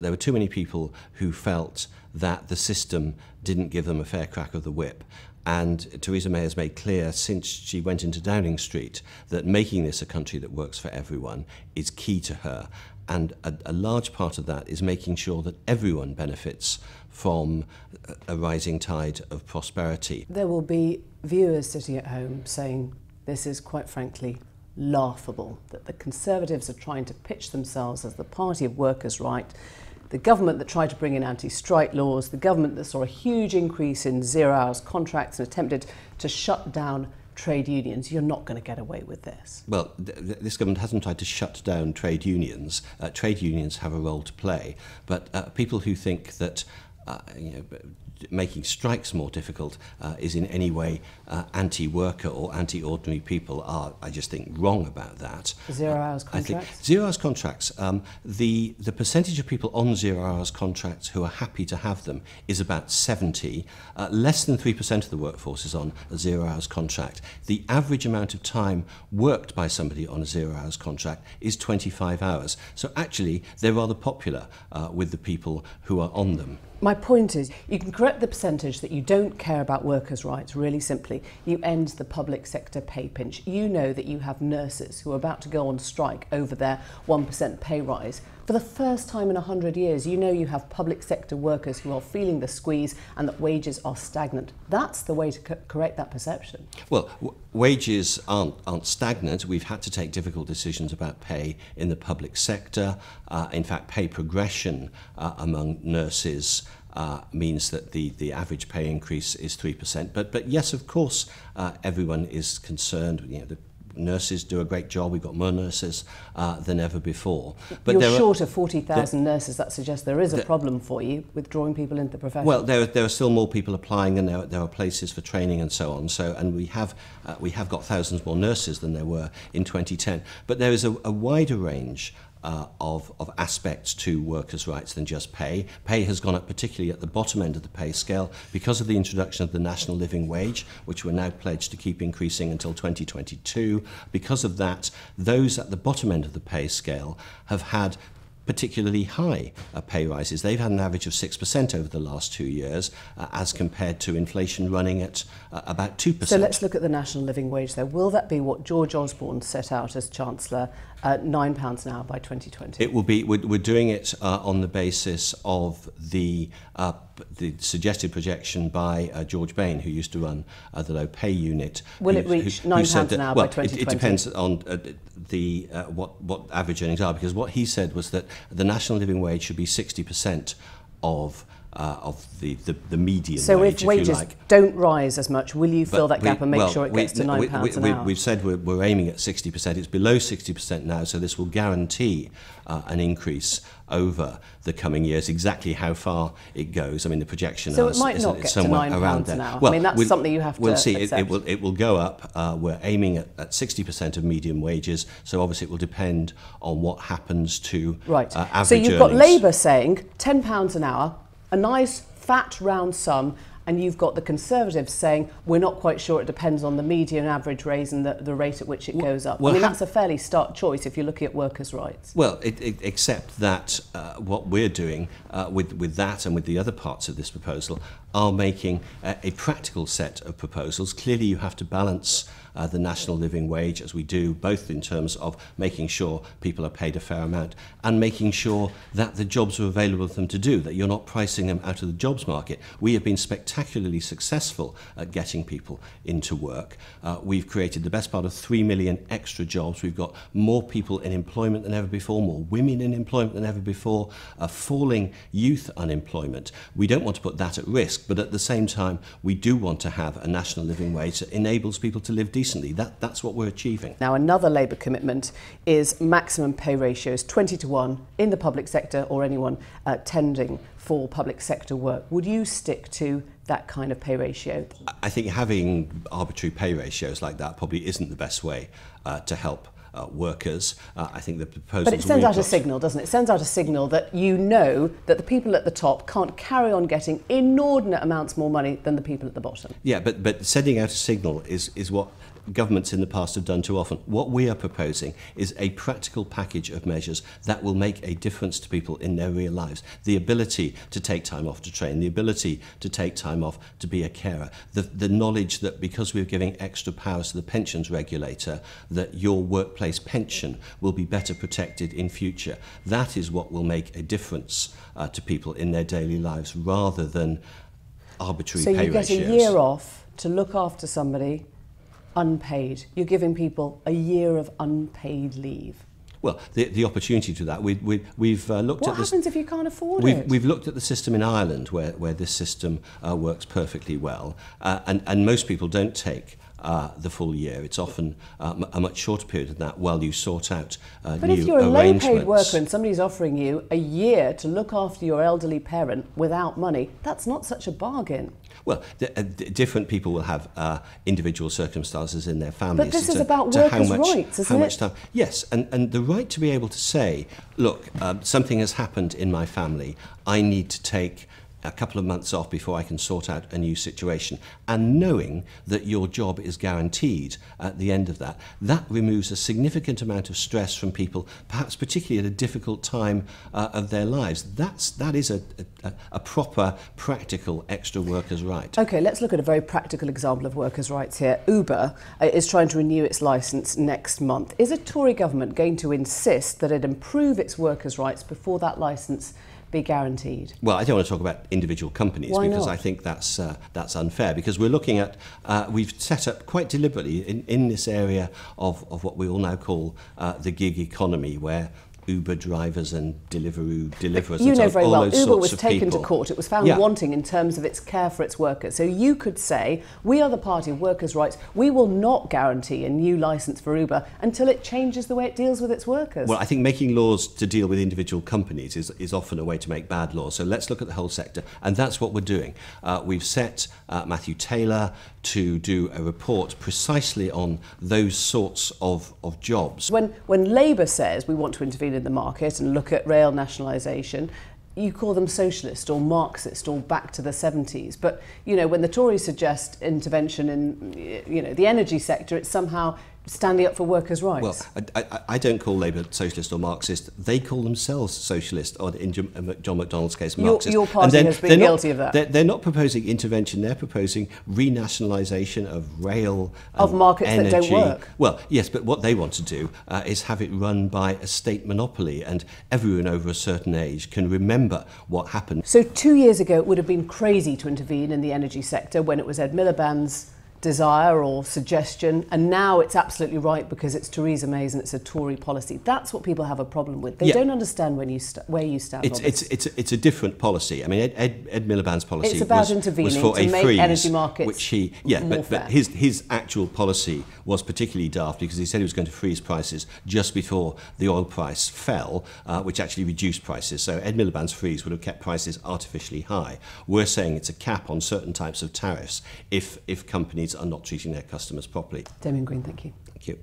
There were too many people who felt that the system didn't give them a fair crack of the whip. And Theresa May has made clear since she went into Downing Street that making this a country that works for everyone is key to her. And a large part of that is making sure that everyone benefits from a rising tide of prosperity. There will be viewers sitting at home saying this is, quite frankly, laughable, that the Conservatives are trying to pitch themselves as the party of workers' right, the government that tried to bring in anti-strike laws, the government that saw a huge increase in zero-hours contracts and attempted to shut down trade unions. You're not going to get away with this. Well, this government hasn't tried to shut down trade unions. Trade unions have a role to play, but people who think that making strikes more difficult is in any way anti-worker or anti-ordinary people are, I just think, wrong about that. Zero-hours contracts? I think zero-hours contracts, the percentage of people on zero-hours contracts who are happy to have them is about 70. Less than 3% of the workforce is on a zero-hours contract. The average amount of time worked by somebody on a zero-hours contract is 25 hours. So actually, they're rather popular with the people who are on them. My point is, you can correct the percentage that you don't care about workers' rights really simply. You end the public sector pay pinch. You know that you have nurses who are about to go on strike over their 1% pay rise. For the first time in 100 years, you know you have public sector workers who are feeling the squeeze and that wages are stagnant. That's the way to correct that perception. Well, wages aren't stagnant. We've had to take difficult decisions about pay in the public sector. In fact, pay progression among nurses means that the average pay increase is 3%. But yes, of course, everyone is concerned. You know, the nurses do a great job. We've got more nurses than ever before. But you're short of 40,000 nurses. That suggests there is a problem for you with drawing people into the profession. Well, there are still more people applying, and there are places for training and so on. So, and we have got thousands more nurses than there were in 2010. But there is a wider range of aspects to workers' rights than just pay. Pay has gone up particularly at the bottom end of the pay scale because of the introduction of the national living wage, which we're now pledged to keep increasing until 2022. Because of that, those at the bottom end of the pay scale have had particularly high pay rises. They've had an average of 6% over the last 2 years, as compared to inflation running at about 2%. So let's look at the national living wage there. Will that be what George Osborne set out as Chancellor, £9 an hour by 2020? It will be. We're doing it on the basis of the suggested projection by George Bain, who used to run the low pay unit. Will it reach £9 an hour by 2020? It depends on what average earnings are, because what he said was that the national living wage should be 60% of the median so wage. So if wages don't rise as much, will you fill that gap and make sure it gets to £9 an hour? We've said we're aiming at 60%. It's below 60% now, so this will guarantee an increase over the coming years. Exactly how far it goes, I mean, the projection so is it might not get to £9 an hour. Well, I mean, that's something you have to We'll see. accept. It will go up. We're aiming at 60% of median wages, so obviously it will depend on what happens to average earnings. So you've got Labour saying £10 an hour, a nice fat round sum, and you've got the Conservatives saying we're not quite sure, it depends on the median average raise and the rate at which it goes up. I mean, that's a fairly stark choice if you're looking at workers' rights. Well, except that what we're doing with that and with the other parts of this proposal are making a practical set of proposals. Clearly, you have to balance the national living wage, as we do, both in terms of making sure people are paid a fair amount and making sure that the jobs are available for them to do, that you're not pricing them out of the jobs market. We have been spectacularly successful at getting people into work. We've created the best part of 3 million extra jobs. We've got more people in employment than ever before, more women in employment than ever before, falling youth unemployment. We don't want to put that at risk, but at the same time, we do want to have a national living wage that enables people to live decently. That's what we're achieving. Now, another Labour commitment is maximum pay ratios, 20-1 in the public sector or anyone tending for public sector work. Would you stick to that kind of pay ratio? I think having arbitrary pay ratios like that probably isn't the best way to help workers. I think the proposal. But it sends out a signal, doesn't it? It sends out a signal that you know that the people at the top can't carry on getting inordinate amounts more money than the people at the bottom. Yeah, but sending out a signal is what governments in the past have done too often. What we are proposing is a practical package of measures that will make a difference to people in their real lives. The ability to take time off to train, the ability to take time off to be a carer, the knowledge that because we're giving extra powers to the pensions regulator, that your workplace pension will be better protected in future. That is what will make a difference to people in their daily lives, rather than arbitrary pay ratios. So you get a year off to look after somebody, unpaid. You're giving people a year of unpaid leave. Well, the opportunity to that, we've looked at this. What happens if you can't afford it? We've looked at the system in Ireland, where this system works perfectly well, and most people don't take the full year. It's often a much shorter period than that while you sort out new arrangements. But if you're a low-paid worker and somebody's offering you a year to look after your elderly parent without money, that's not such a bargain. Well, different people will have individual circumstances in their families. But this is about workers' rights, isn't it? How much time? Yes, and the right to be able to say, look, something has happened in my family. I need to take a couple of months off before I can sort out a new situation, and knowing that your job is guaranteed at the end of that, that removes a significant amount of stress from people, perhaps particularly at a difficult time of their lives. That is a proper, practical extra workers' right. Okay, let's look at a very practical example of workers' rights here. Uber is trying to renew its licence next month. Is a Tory government going to insist that it improve its workers' rights before that licence be guaranteed? Well, I don't want to talk about individual companies. Why because not? I think that's unfair, because we're looking at, we've set up quite deliberately in this area of what we all now call the gig economy, where Uber drivers and deliverers you and know very all well, those Uber sorts was of taken people. to court. It was found wanting in terms of its care for its workers. So you could say, we are the party of workers' rights. We will not guarantee a new licence for Uber until it changes the way it deals with its workers. Well, I think making laws to deal with individual companies is often a way to make bad laws. So let's look at the whole sector, and that's what we're doing. We've set Matthew Taylor to do a report precisely on those sorts of jobs. When Labour says we want to intervene in the market and look at rail nationalisation, you call them socialist or Marxist or back to the 70s. But, you know, when the Tories suggest intervention in, you know, the energy sector, it's somehow standing up for workers' rights. Well, I don't call Labour socialist or Marxist. They call themselves socialist, or in John McDonnell's case, Marxist. Your party has been guilty of that. They're not proposing intervention. They're proposing renationalisation of rail and of markets energy. that don't work. Well, yes, but what they want to do is have it run by a state monopoly, and everyone over a certain age can remember what happened. So 2 years ago, it would have been crazy to intervene in the energy sector when it was Ed Miliband's desire or suggestion, and now it's absolutely right because it's Theresa May's and it's a Tory policy. That's what people have a problem with. They don't understand where you stand on this. It's a different policy. I mean, Ed Miliband's policy it's about was for to a make freeze, energy markets which he more fair. but his actual policy was particularly daft, because he said he was going to freeze prices just before the oil price fell, which actually reduced prices. So Ed Miliband's freeze would have kept prices artificially high. We're saying it's a cap on certain types of tariffs if companies are not treating their customers properly. Damian Green, thank you. Thank you.